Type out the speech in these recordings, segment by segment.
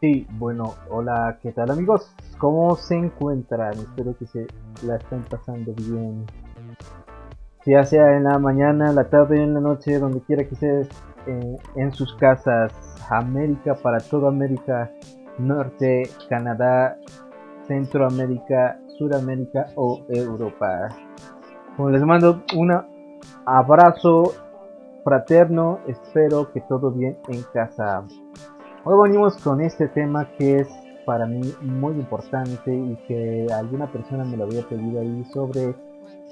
Sí, bueno, hola, ¿qué tal amigos? ¿Cómo se encuentran? Espero que se la estén pasando bien. Ya sea en la mañana, la tarde, en la noche, donde quiera que estés, en sus casas, América, para toda América, Norte, Canadá, Centroamérica, Suramérica o Europa. Como les mando un abrazo fraterno, espero que todo bien en casa. Hoy venimos con este tema que es para mí muy importante y que alguna persona me lo había pedido ahí sobre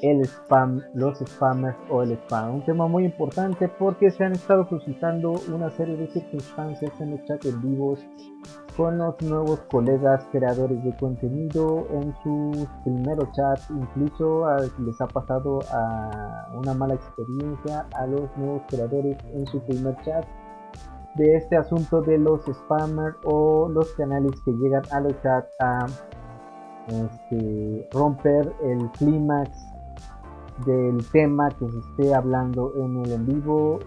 el spam, los spammers o el spam. Un tema muy importante porque se han estado suscitando una serie de circunstancias en los chats en vivos con los nuevos colegas creadores de contenido en sus primeros chats. Incluso les ha pasado a una mala experiencia a los nuevos creadores en su primer chat de este asunto de los spammers o los canales que llegan a los chats a romper el clímax del tema que se esté hablando en el en vivo.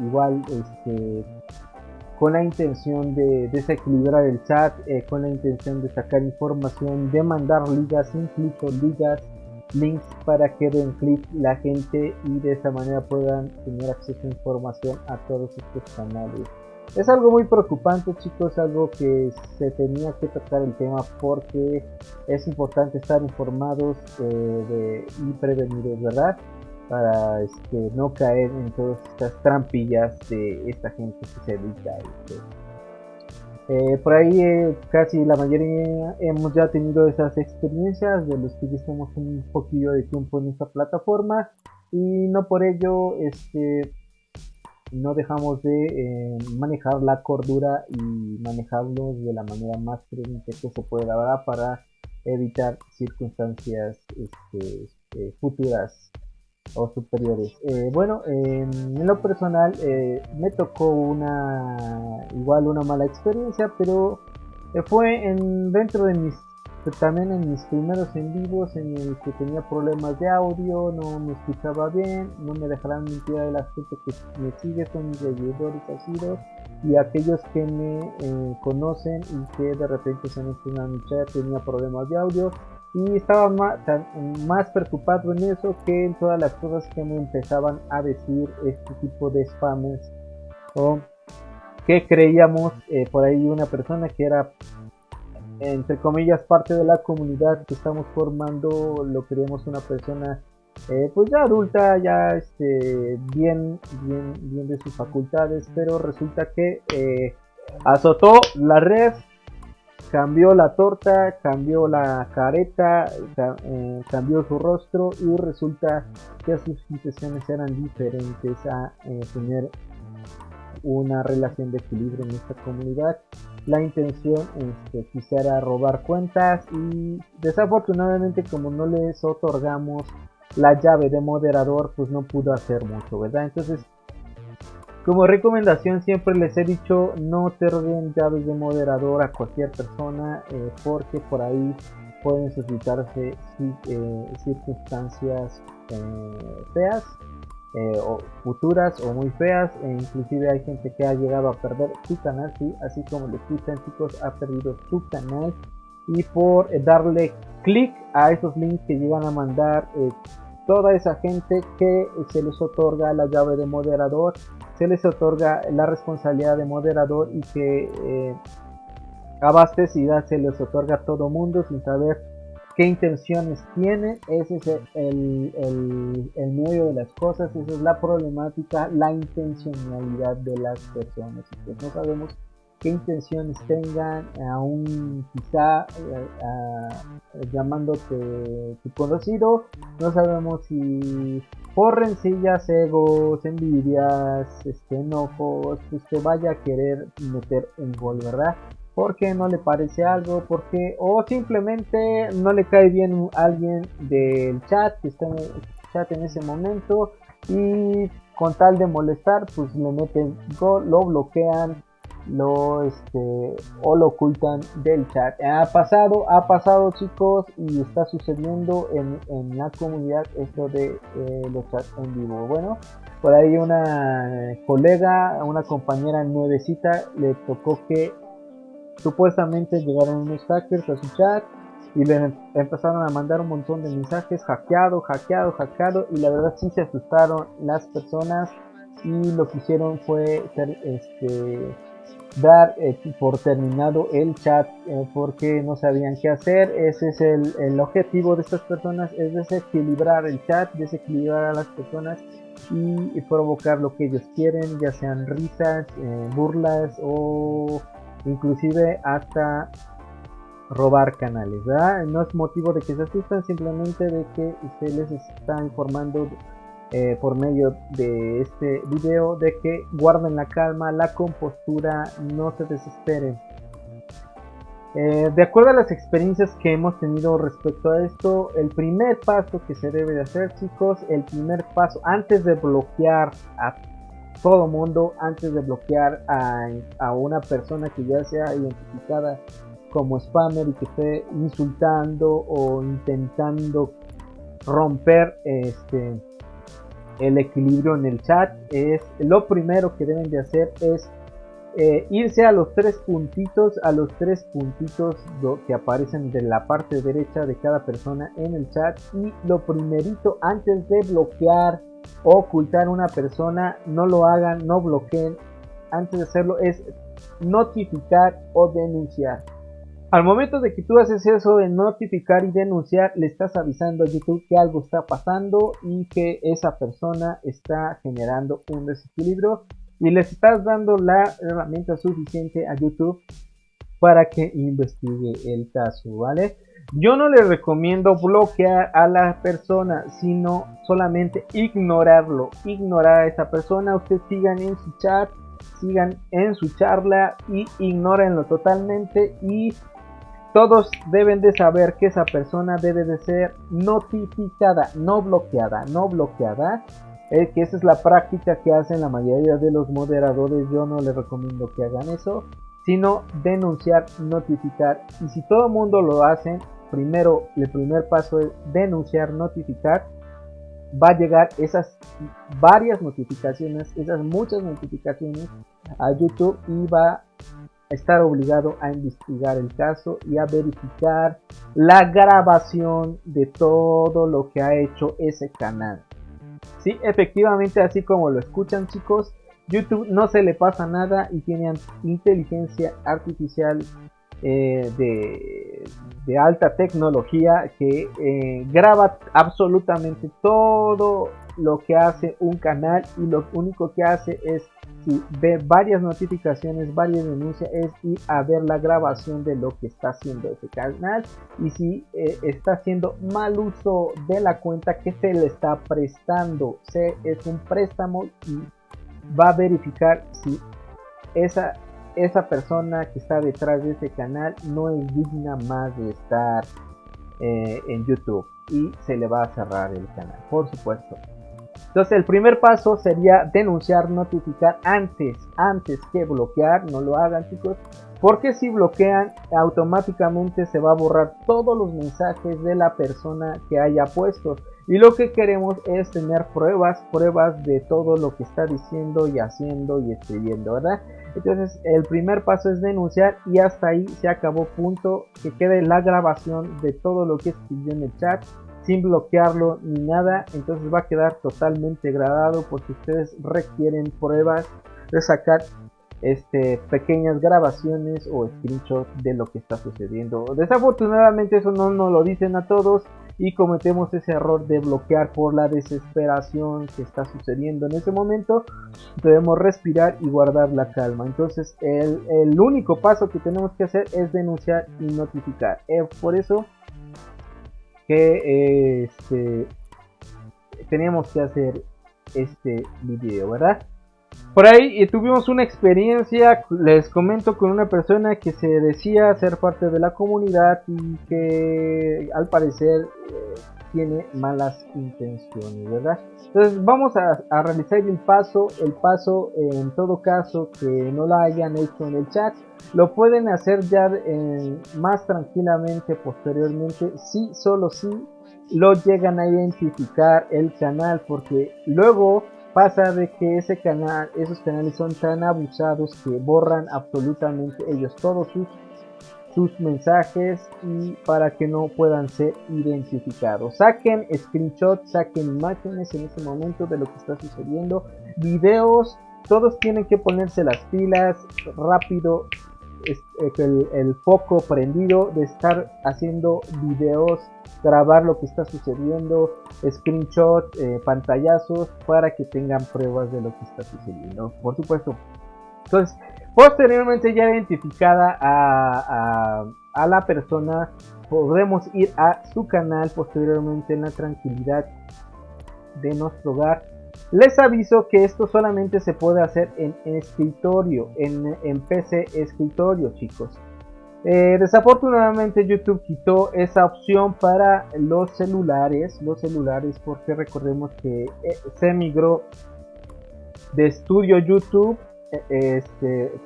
Igual con la intención de desequilibrar el chat, con la intención de sacar información, de mandar ligas, incluso ligas, links para que den clic la gente y de esa manera puedan tener acceso a información a todos estos canales. Es algo muy preocupante, chicos, algo que se tenía que tocar el tema porque es importante estar informados y prevenidos, ¿verdad? Para no caer en todas estas trampillas de esta gente que se dedica a esto. Por ahí casi la mayoría hemos ya tenido esas experiencias de los que ya estamos un poquillo de tiempo en esta plataforma y no por ello no dejamos de manejar la cordura y manejarlos de la manera más prudente que se pueda, ¿verdad? Para evitar circunstancias futuras o superiores. Bueno, en lo personal me tocó igual una mala experiencia, pero fue dentro de también en mis primeros en vivos en el que tenía problemas de audio, no me escuchaba bien, no me dejarán mentir de la gente que me sigue, son mis seguidores asidos y aquellos que me conocen y que de repente se han meten a mi chat tenía problemas de audio y estaba más preocupado en eso que en todas las cosas que me empezaban a decir este tipo de spammers o que creíamos por ahí una persona que era entre comillas parte de la comunidad que estamos formando, lo creemos una persona pues ya adulta, ya bien de sus facultades, pero resulta que azotó la red, cambió la torta, cambió la careta, cambió su rostro y resulta que sus intenciones eran diferentes a tener una relación de equilibrio en esta comunidad. La intención quizá era robar cuentas y desafortunadamente como no les otorgamos la llave de moderador pues no pudo hacer mucho, ¿verdad? Entonces como recomendación siempre les he dicho no otorguen llaves de moderador a cualquier persona porque por ahí pueden suscitarse circunstancias feas o futuras o muy feas inclusive hay gente que ha llegado a perder su canal, sí, así como lo escuchan chicos, ha perdido su canal y por darle clic a esos links que llegan a mandar toda esa gente que se les otorga la llave de moderador, se les otorga la responsabilidad de moderador y que abastecida se les otorga a todo mundo sin saber qué intenciones tienen. Ese es el medio de las cosas, esa es la problemática, la intencionalidad de las personas. Pues no sabemos qué intenciones tengan, aún quizá llamándote tu conocido, no sabemos si por rencillas, egos, envidias, enojos, pues te vaya a querer meter un gol, ¿verdad? Porque no le parece algo, porque o simplemente no le cae bien alguien del chat que está en el chat en ese momento y con tal de molestar pues le meten gol, lo bloquean, o lo ocultan del chat. Ha pasado chicos y está sucediendo en la comunidad esto de los chats en vivo. Bueno, por ahí una colega, una compañera nuevecita le tocó que supuestamente llegaron unos hackers a su chat y le empezaron a mandar un montón de mensajes, hackeado, y la verdad sí se asustaron las personas y lo que hicieron fue dar por terminado el chat porque no sabían qué hacer. Ese es el objetivo de estas personas, es desequilibrar el chat, desequilibrar a las personas y provocar lo que ellos quieren, ya sean risas, burlas o inclusive hasta robar canales, ¿verdad? No es motivo de que se asusten, simplemente de que se les está informando por medio de este video de que guarden la calma, la compostura, no se desesperen. De acuerdo a las experiencias que hemos tenido respecto a esto, el primer paso que se debe de hacer, chicos, el primer paso antes de bloquear a todo mundo, antes de bloquear a una persona que ya sea identificada como spammer y que esté insultando o intentando romper el equilibrio en el chat, es lo primero que deben de hacer es irse a los tres puntitos que aparecen de la parte derecha de cada persona en el chat, y lo primerito antes de bloquear o ocultar una persona, no lo hagan, no bloqueen, antes de hacerlo es notificar o denunciar. Al momento de que tú haces eso de notificar y denunciar, le estás avisando a YouTube que algo está pasando y que esa persona está generando un desequilibrio, y les estás dando la herramienta suficiente a YouTube para que investigue el caso, ¿vale? Yo no les recomiendo bloquear a la persona, sino solamente ignorarlo, ignorar a esa persona. Ustedes sigan en su chat, sigan en su charla y ignórenlo totalmente, y todos deben de saber que esa persona debe de ser notificada, no bloqueada, que esa es la práctica que hacen la mayoría de los moderadores. Yo no les recomiendo que hagan eso, sino denunciar, notificar. Y si todo el mundo lo hace, primero, el primer paso es denunciar, notificar, va a llegar esas varias notificaciones, esas muchas notificaciones a YouTube, y va a estar obligado a investigar el caso y a verificar la grabación de todo lo que ha hecho ese canal. Sí, efectivamente, así como lo escuchan, chicos, YouTube no se le pasa nada y tiene inteligencia artificial de alta tecnología que graba absolutamente todo lo que hace un canal, y lo único que hace es, si ve varias notificaciones, varias denuncias, es ir a ver la grabación de lo que está haciendo ese canal, y si está haciendo mal uso de la cuenta que se le está prestando, es un préstamo, y va a verificar si esa persona que está detrás de ese canal no es digna más de estar en YouTube, y se le va a cerrar el canal, por supuesto. Entonces el primer paso sería denunciar, notificar antes que bloquear. No lo hagan, chicos, porque si bloquean, automáticamente se va a borrar todos los mensajes de la persona que haya puesto, y lo que queremos es tener pruebas de todo lo que está diciendo y haciendo y escribiendo, ¿verdad? Entonces el primer paso es denunciar, y hasta ahí se acabó, punto. Que quede la grabación de todo lo que escribió en el chat sin bloquearlo ni nada. Entonces va a quedar totalmente grabado, porque ustedes requieren pruebas de sacar pequeñas grabaciones o screenshots de lo que está sucediendo. Desafortunadamente eso no nos lo dicen a todos, y cometemos ese error de bloquear por la desesperación que está sucediendo en ese momento. Debemos respirar y guardar la calma. Entonces el único paso que tenemos que hacer es denunciar y notificar. Por eso que teníamos que hacer este video, ¿verdad? Por ahí tuvimos una experiencia, les comento, con una persona que se decía ser parte de la comunidad y que al parecer tiene malas intenciones, ¿verdad? Entonces vamos a realizar el paso. En todo caso que no lo hayan hecho en el chat, lo pueden hacer ya más tranquilamente posteriormente, si solo si lo llegan a identificar el canal, porque luego pasa de que esos canales son tan abusados que borran absolutamente ellos todos sus sus mensajes y para que no puedan ser identificados. Saquen screenshots, saquen imágenes en este momento de lo que está sucediendo, videos, todos tienen que ponerse las pilas rápido, el foco prendido de estar haciendo videos, grabar lo que está sucediendo, screenshots, pantallazos, para que tengan pruebas de lo que está sucediendo, por supuesto. Entonces, posteriormente, ya identificada a la persona, podremos ir a su canal posteriormente en la tranquilidad de nuestro hogar. Les aviso que esto solamente se puede hacer en escritorio, en PC escritorio, chicos. Desafortunadamente YouTube quitó esa opción para los celulares, porque recordemos que se migró de Studio YouTube, que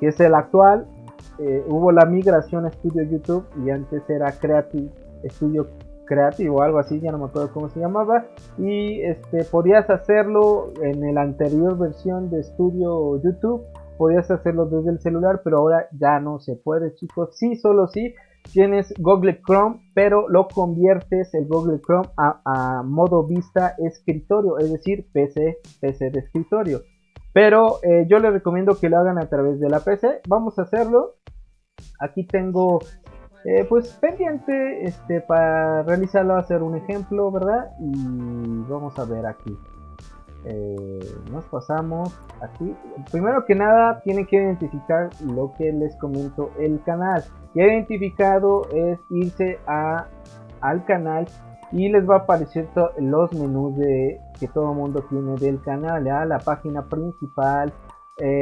es el actual. Hubo la migración a Studio YouTube y antes era Studio Creative o algo así, ya no me acuerdo cómo se llamaba, y podías hacerlo en la anterior versión de Studio YouTube, podías hacerlo desde el celular, pero ahora ya no se puede, chicos. Sí, solo si tienes Google Chrome, pero lo conviertes el Google Chrome a modo vista escritorio, es decir, PC de escritorio. Pero yo les recomiendo que lo hagan a través de la PC. Vamos a hacerlo. Aquí tengo pues pendiente para realizarlo, hacer un ejemplo, ¿verdad? Y vamos a ver aquí. Nos pasamos aquí. Primero que nada tienen que identificar lo que les comento, el canal. Ya identificado es irse al canal y les va a aparecer los menús que todo el mundo tiene del canal, ¿ya? La página principal,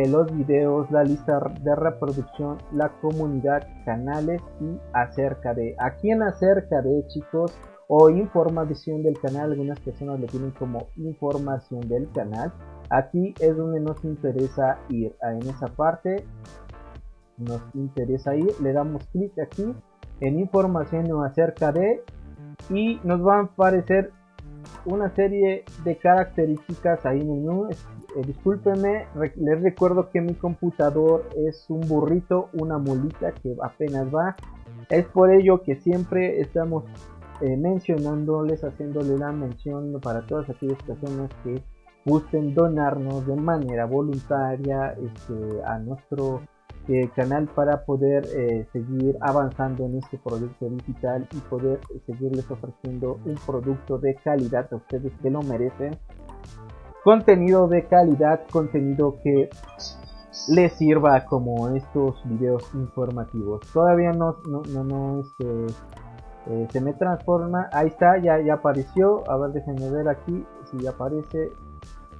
los videos, la lista de reproducción, la comunidad, canales y acerca de. Aquí en acerca de, chicos, o información del canal, algunas personas lo tienen como información del canal. Aquí es donde nos interesa ir, en esa parte nos interesa ir. Le damos clic aquí en información o acerca de y nos va a aparecer una serie de características ahí en el menú. Discúlpenme, les recuerdo que mi computador es un burrito, una mulita que apenas va. Es por ello que siempre estamos mencionándoles, haciéndole la mención para todas aquellas personas que gusten donarnos de manera voluntaria a nuestro canal para poder seguir avanzando en este proyecto digital y poder seguirles ofreciendo un producto de calidad a ustedes que lo merecen. Contenido de calidad, contenido que les sirva como estos videos informativos. Todavía no se me transforma. Ahí está, ya apareció. A ver, déjenme ver aquí si aparece.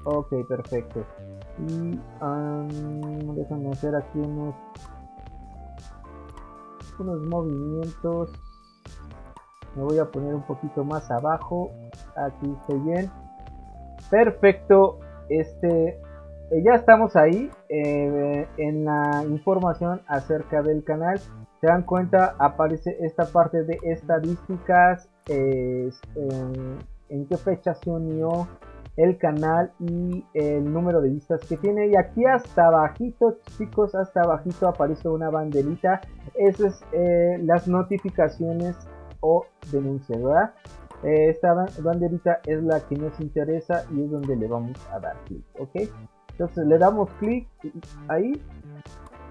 Ok, perfecto. Y déjenme hacer aquí unos movimientos. Me voy a poner un poquito más abajo. Aquí estoy bien. Perfecto. Ya estamos ahí en la información acerca del canal. Se dan cuenta, aparece esta parte de estadísticas, en qué fecha se unió el canal y el número de vistas que tiene. Y aquí hasta abajito, chicos, hasta abajito aparece una banderita. Esas es las notificaciones o denuncias, ¿verdad? Esta banderita es la que nos interesa y es donde le vamos a dar clic, ¿ok? Entonces le damos clic ahí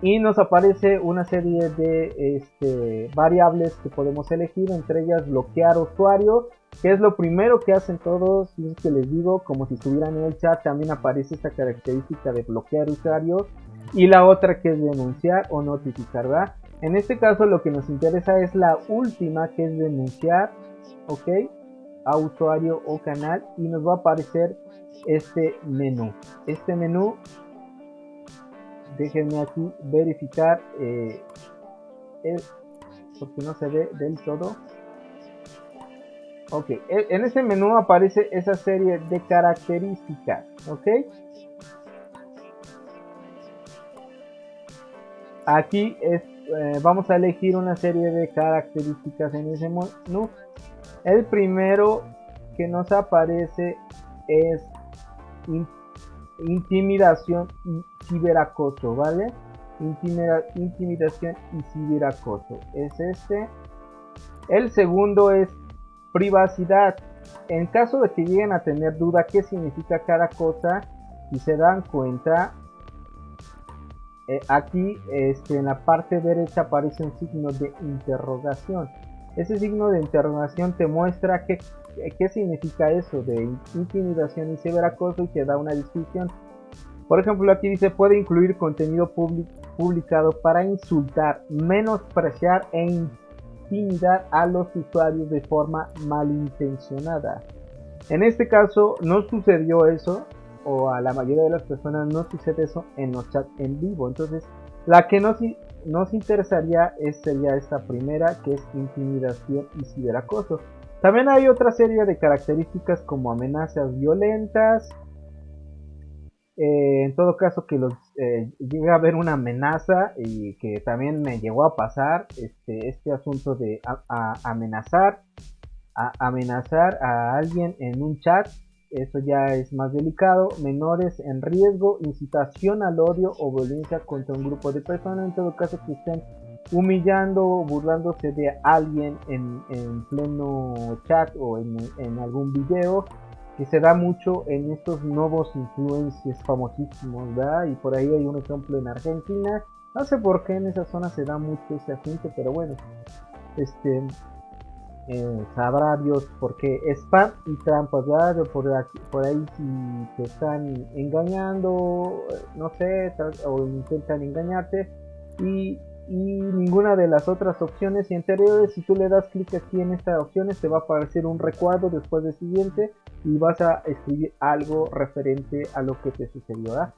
y nos aparece una serie de variables que podemos elegir, entre ellas bloquear usuario, que es lo primero que hacen todos. Y es que les digo, como si estuvieran en el chat, también aparece esta característica de bloquear usuario, y la otra que es denunciar o notificar, ¿verdad? En este caso lo que nos interesa es la última, que es denunciar, ¿ok? A usuario o canal, y nos va a aparecer este menú. Déjenme aquí verificar porque no se ve del todo. Ok, en este menú aparece esa serie de características, ok. Aquí vamos a elegir una serie de características en ese menú. El primero que nos aparece es intimidación y ciberacoso, ¿vale? intimidación y ciberacoso. Es este. El segundo es privacidad. En caso de que lleguen a tener duda qué significa cada cosa, si se dan cuenta, aquí en la parte derecha aparece un signo de interrogación. Ese signo de interrogación te muestra qué significa eso de intimidación y ciberacoso y te da una descripción. Por ejemplo, aquí dice: puede incluir contenido publicado para insultar, menospreciar e intimidar a los usuarios de forma malintencionada. En este caso no sucedió eso, o a la mayoría de las personas no sucede eso en los chats en vivo. Entonces la que nos interesaría sería esta primera, que es intimidación y ciberacoso. También hay otra serie de características como amenazas violentas. En todo caso que llega a haber una amenaza, y que también me llegó a pasar este asunto de amenazar a alguien en un chat. Eso ya es más delicado. Menores en riesgo, incitación al odio o violencia contra un grupo de personas. En todo caso que estén humillando o burlándose de alguien en pleno chat o en algún video, que se da mucho en estos nuevos influencers famosísimos, ¿verdad? Y por ahí hay un ejemplo en Argentina. No sé por qué en esa zona se da mucho ese asunto, pero bueno, sabrá Dios por qué. Spam y trampas, ¿verdad? Por ahí si te están engañando, no sé, o intentan engañarte, y ninguna de las otras opciones y anteriores, si tú le das clic aquí en estas opciones, te va a aparecer un recuadro después del siguiente y vas a escribir algo referente a lo que te sucedió, ¿verdad?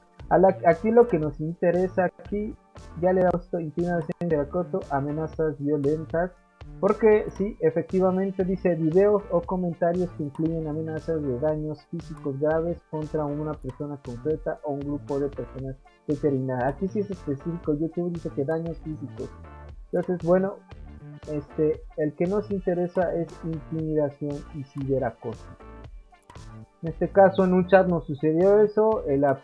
Aquí lo que nos interesa, aquí ya le damos intimidación de acoso, amenazas violentas, porque sí, efectivamente dice videos o comentarios que incluyen amenazas de daños físicos graves contra una persona concreta o un grupo de personas determinadas. Aquí sí es específico, YouTube dice que daños físicos. Entonces, bueno, el que nos interesa es intimidación y ciberacoso. En este caso en un chat nos sucedió eso, la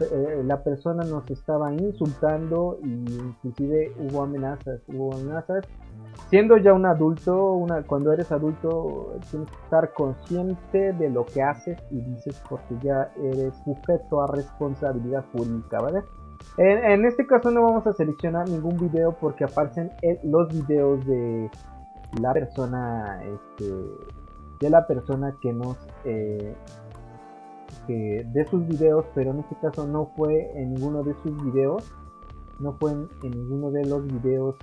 persona nos estaba insultando y inclusive hubo amenazas. Siendo ya un adulto, cuando eres adulto tienes que estar consciente de lo que haces y dices, porque ya eres sujeto a responsabilidad pública, ¿vale? En este caso no vamos a seleccionar ningún video porque aparecen los videos de la persona, que nos de sus videos, pero en este caso no fue en ninguno de sus videos, no fue en ninguno de los videos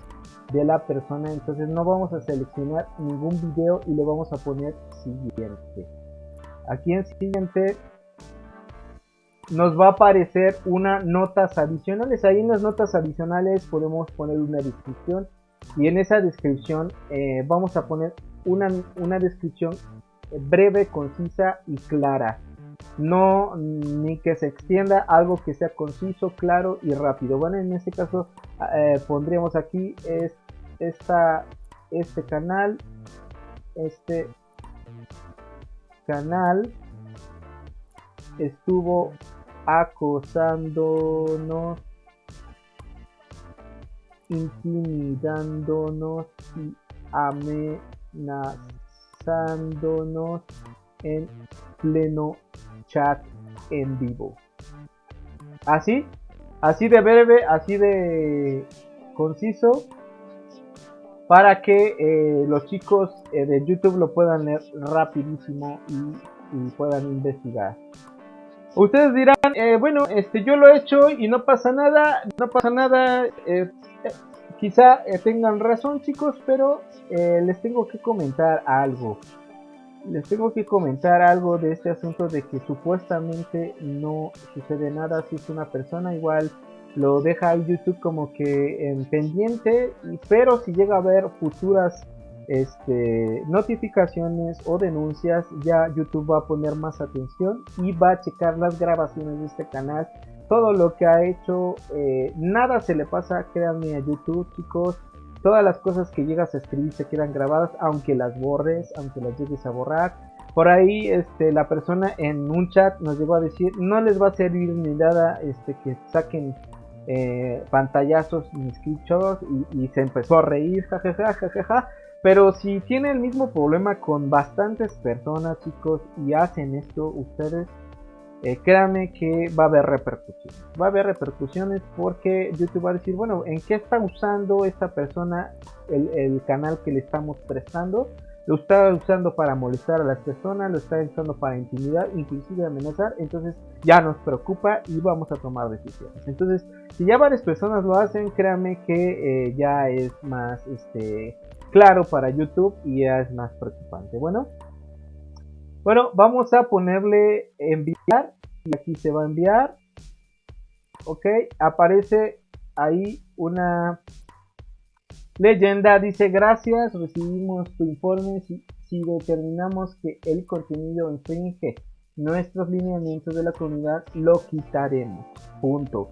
de la persona. Entonces no vamos a seleccionar ningún video y le vamos a poner siguiente. Aquí en siguiente nos va a aparecer unas notas adicionales. Ahí en las notas adicionales podemos poner una descripción, y en esa descripción vamos a poner una descripción breve, concisa y clara. No ni que se extienda, algo que sea conciso, claro y rápido. Bueno, en este caso pondríamos aquí este canal estuvo acosándonos, intimidándonos y amenazándonos en pleno chat en vivo. Así de breve, así de conciso, para que los chicos de YouTube lo puedan leer rapidísimo y puedan investigar. Ustedes dirán, bueno, yo lo he hecho y no pasa nada, quizá tengan razón, chicos, pero les tengo que comentar algo. De este asunto de que supuestamente no sucede nada si es una persona. Igual lo deja ahí YouTube como que en pendiente, pero si llega a haber futuras notificaciones o denuncias, ya YouTube va a poner más atención y va a checar las grabaciones de este canal. Todo lo que ha hecho, nada se le pasa, créanme, a YouTube, chicos. Todas las cosas que llegas a escribir se quedan grabadas, aunque las borres, aunque las llegues a borrar. Por ahí la persona en un chat nos llegó a decir, no les va a servir ni nada que saquen pantallazos mis screenshots y se empezó a reír, jajaja, jajaja. Pero si tiene el mismo problema con bastantes personas, chicos, y hacen esto ustedes, créanme que va a haber repercusiones. Va a haber repercusiones porque YouTube va a decir, bueno, ¿en qué está usando esta persona el canal que le estamos prestando? Lo está usando para molestar a las personas, lo está usando para intimidar, inclusive amenazar. Entonces ya nos preocupa y vamos a tomar decisiones. Entonces, si ya varias personas lo hacen, créanme que ya es más claro para YouTube y ya es más preocupante. Bueno, vamos a ponerle enviar y aquí se va a enviar. Ok, aparece ahí una leyenda, dice: gracias, recibimos tu informe. Si determinamos que el contenido infringe nuestros lineamientos de la comunidad, lo quitaremos. Punto.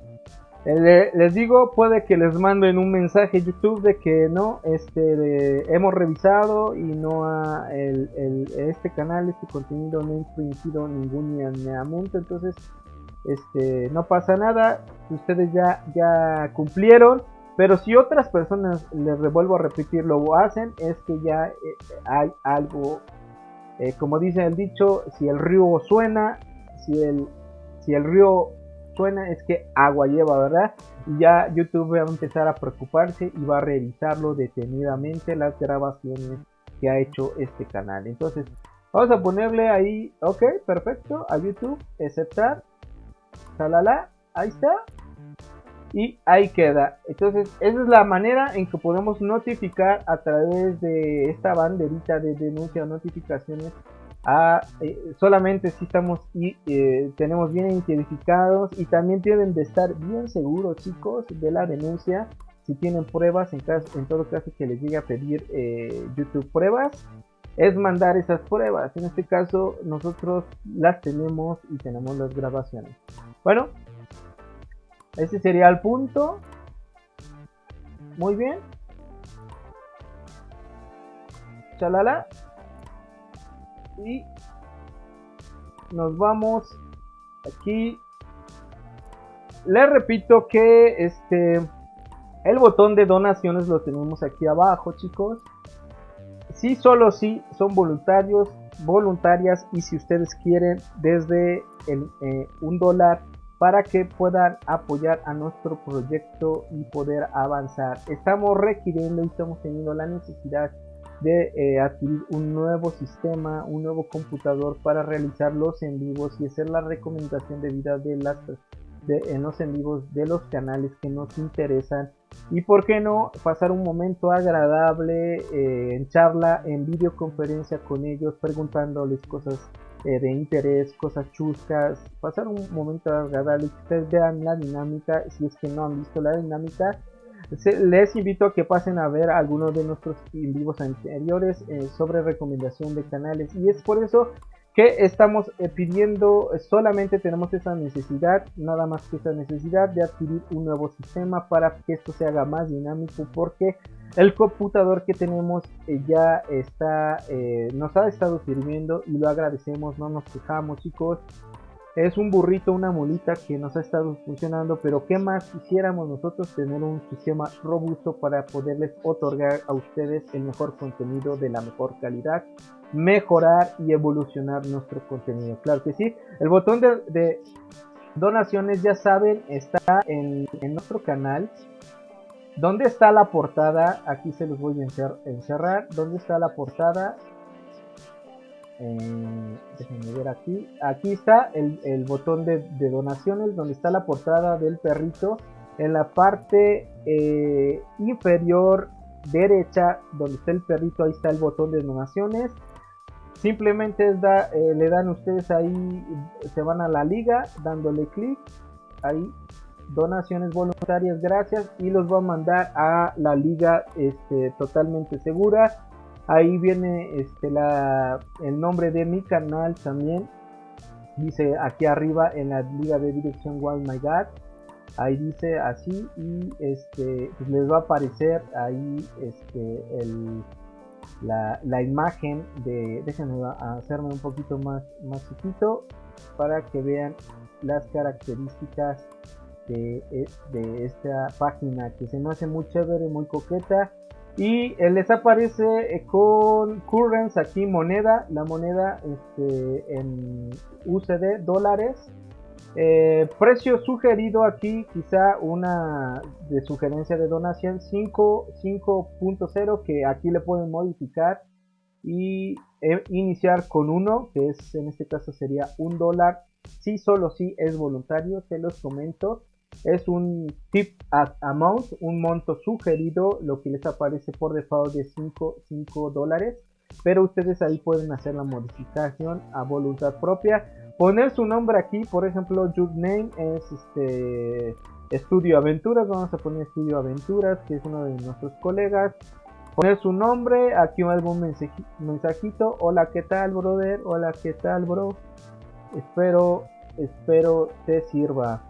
Les digo, puede que les manden un mensaje YouTube de que no, hemos revisado y no ha este canal, este contenido no ha infringido ningún lineamiento, entonces no pasa nada, ustedes ya cumplieron. Pero si otras personas, les vuelvo a repetir, lo hacen, es que ya hay algo, como dice el dicho, si el río suena, si el río suena es que agua lleva, ¿verdad? Y ya YouTube va a empezar a preocuparse y va a revisarlo detenidamente las grabaciones que ha hecho este canal. Entonces vamos a ponerle ahí, ok, perfecto, a YouTube, aceptar, salala, ahí está. Y ahí queda. Entonces esa es la manera en que podemos notificar a través de esta banderita de denuncia o notificaciones. Solamente si estamos y tenemos bien identificados, y también tienen de estar bien seguros, chicos, de la denuncia. Si tienen pruebas, en todo caso que les llegue a pedir YouTube pruebas, es mandar esas pruebas. En este caso nosotros las tenemos y tenemos las grabaciones. Bueno, ese sería el punto. Muy bien. Chalala. Y nos vamos aquí. Les repito que el botón de donaciones lo tenemos aquí abajo, chicos. Sí, solo si son voluntarios, voluntarias, y si ustedes quieren desde $1 para que puedan apoyar a nuestro proyecto y poder avanzar. Estamos requiriendo y estamos teniendo la necesidad de adquirir un nuevo sistema, un nuevo computador para realizar los en vivos y hacer la recomendación de vida en los en vivos de los canales que nos interesan, y por qué no pasar un momento agradable en charla, en videoconferencia con ellos, preguntándoles cosas de interés, cosas chuscas, pasar un momento agradable, que ustedes vean la dinámica. Si es que no han visto la dinámica, les invito a que pasen a ver algunos de nuestros en vivos anteriores sobre recomendación de canales, y es por eso que estamos pidiendo, solamente tenemos esa necesidad, nada más que esa necesidad de adquirir un nuevo sistema para que esto se haga más dinámico, porque el computador que tenemos ya está, nos ha estado sirviendo y lo agradecemos, no nos quejamos, chicos. Es un burrito, una mulita que nos ha estado funcionando, pero ¿qué más quisiéramos nosotros? Tener un sistema robusto para poderles otorgar a ustedes el mejor contenido de la mejor calidad, mejorar y evolucionar nuestro contenido. Claro que sí, el botón de donaciones, ya saben, está en nuestro canal. ¿Dónde está la portada? Aquí se los voy a encerrar. ¿Dónde está la portada? Déjenme ver aquí. Aquí está el botón de donaciones, donde está la portada del perrito. En la parte inferior derecha, donde está el perrito, ahí está el botón de donaciones. Simplemente le dan ustedes ahí, se van a la liga, dándole clic ahí, donaciones voluntarias, gracias, y los va a mandar a la liga totalmente segura. Ahí viene el nombre de mi canal también. Dice aquí arriba en la liga de dirección Wild My God. Ahí dice así, y pues les va a aparecer ahí la imagen de, déjenme hacerme un poquito más chiquito para que vean las características de esta página que se me hace muy chévere, muy coqueta. Y les aparece con currents aquí, moneda, la moneda en USD, dólares. Precio sugerido aquí, quizá una de sugerencia de donación 5.0, que aquí le pueden modificar y iniciar con 1, que es en este caso sería $1. Si solo si es voluntario, se los comento. Es un tip amount, un monto sugerido, lo que les aparece por default de $5, pero ustedes ahí pueden hacer la modificación a voluntad propia, poner su nombre aquí. Por ejemplo, username es Estudio Aventuras, vamos a poner Estudio Aventuras, que es uno de nuestros colegas. Poner su nombre, aquí algún mensajito, hola, ¿qué tal, brother? Hola, ¿qué tal, bro? Espero te sirva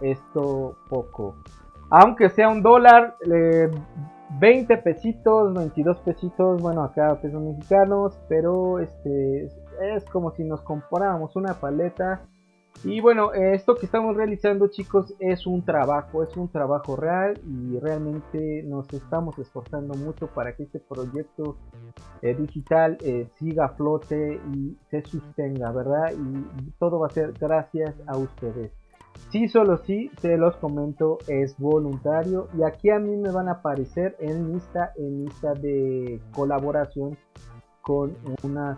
esto poco. Aunque sea $1, 20 pesitos, 22 pesitos, bueno, acá pesos mexicanos, pero es como si nos compráramos una paleta. Y bueno, esto que estamos realizando, chicos, es un trabajo real, y realmente nos estamos esforzando mucho para que este proyecto digital siga a flote y se sostenga, ¿verdad? Y todo va a ser gracias a ustedes. Sí, solo sí, se los comento, es voluntario, y aquí a mí me van a aparecer en lista de colaboración con unas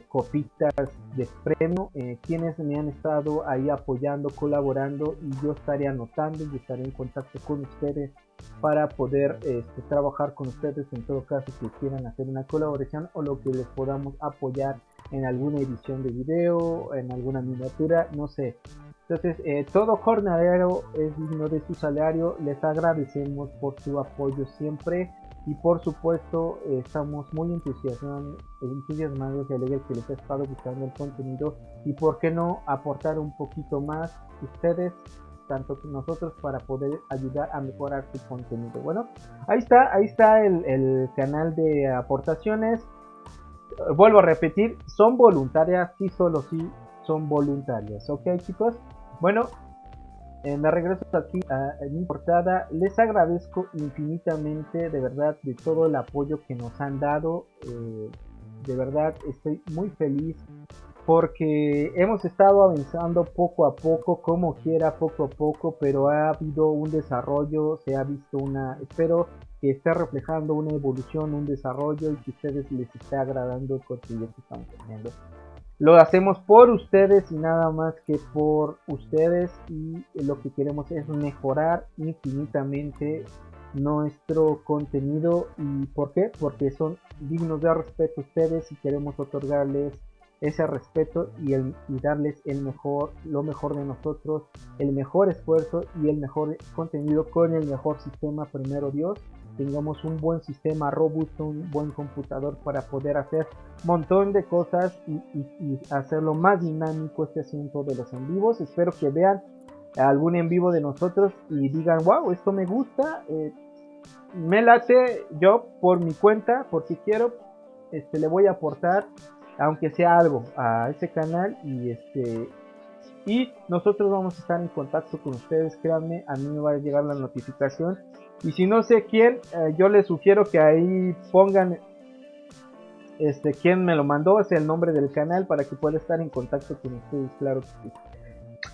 copitas de premio, quienes me han estado ahí apoyando, colaborando, y yo estaré anotando y estaré en contacto con ustedes para poder trabajar con ustedes en todo caso que quieran hacer una colaboración o lo que les podamos apoyar en alguna edición de video, en alguna miniatura, no sé. Entonces, todo jornalero es digno de su salario. Les agradecemos por su apoyo siempre. Y por supuesto, estamos muy entusiasmados y alegres que les ha estado gustando el contenido. Y por qué no aportar un poquito más ustedes, tanto nosotros, para poder ayudar a mejorar su contenido. Bueno, ahí está el canal de aportaciones. Vuelvo a repetir, son voluntarias, sí, solo sí son voluntarias. Ok, chicos. Bueno, me regreso aquí a mi portada. Les agradezco infinitamente, de verdad, de todo el apoyo que nos han dado. De verdad estoy muy feliz porque hemos estado avanzando poco a poco, como quiera, poco a poco, pero ha habido un desarrollo, se ha visto espero que esté reflejando una evolución, un desarrollo, y que a ustedes les esté agradando el contenido que estamos teniendo. Lo hacemos por ustedes y nada más que por ustedes, y lo que queremos es mejorar infinitamente nuestro contenido. ¿Y por qué? Porque son dignos de respeto ustedes, y queremos otorgarles ese respeto y darles lo mejor de nosotros, el mejor esfuerzo y el mejor contenido con el mejor sistema. Primero Dios, tengamos un buen sistema robusto, un buen computador para poder hacer un montón de cosas y hacerlo más dinámico este asunto de los en vivos. Espero que vean algún en vivo de nosotros y digan, wow, esto me gusta, me late. Yo por mi cuenta, por si quiero, le voy a aportar aunque sea algo a ese canal, y nosotros vamos a estar en contacto con ustedes. Créanme, a mí me va a llegar la notificación, y si no sé quién, yo les sugiero que ahí pongan quién me lo mandó, es el nombre del canal, para que pueda estar en contacto con ustedes, claro que sí.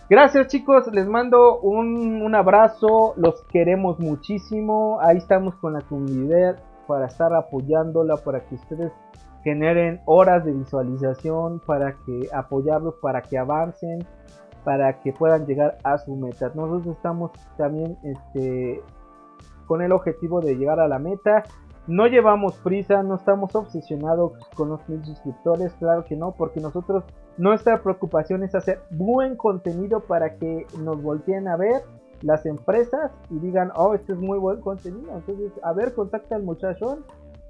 Gracias, chicos, les mando un abrazo, los queremos muchísimo. Ahí estamos con la comunidad para estar apoyándola, para que ustedes generen horas de visualización, para que apoyarlos, para que avancen, para que puedan llegar a su meta. Nosotros estamos también con el objetivo de llegar a la meta. No llevamos prisa, no estamos obsesionados con los 1000 suscriptores, claro que no, porque nosotros, nuestra preocupación es hacer buen contenido para que nos volteen a ver las empresas y digan, oh, este es muy buen contenido. Entonces, a ver, contacta al muchachón.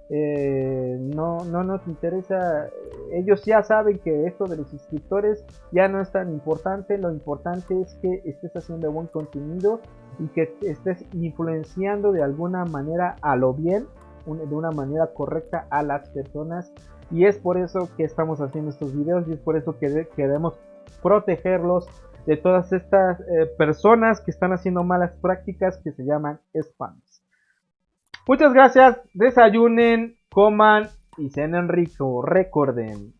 No nos interesa. Ellos ya saben que esto de los suscriptores ya no es tan importante. Lo importante es que estés haciendo buen contenido y que estés influenciando de alguna manera a lo bien, de una manera correcta a las personas. Y es por eso que estamos haciendo estos videos, y es por eso que queremos protegerlos de todas estas personas que están haciendo malas prácticas que se llaman spams. Muchas gracias, desayunen, coman y cenen rico. Recuerden,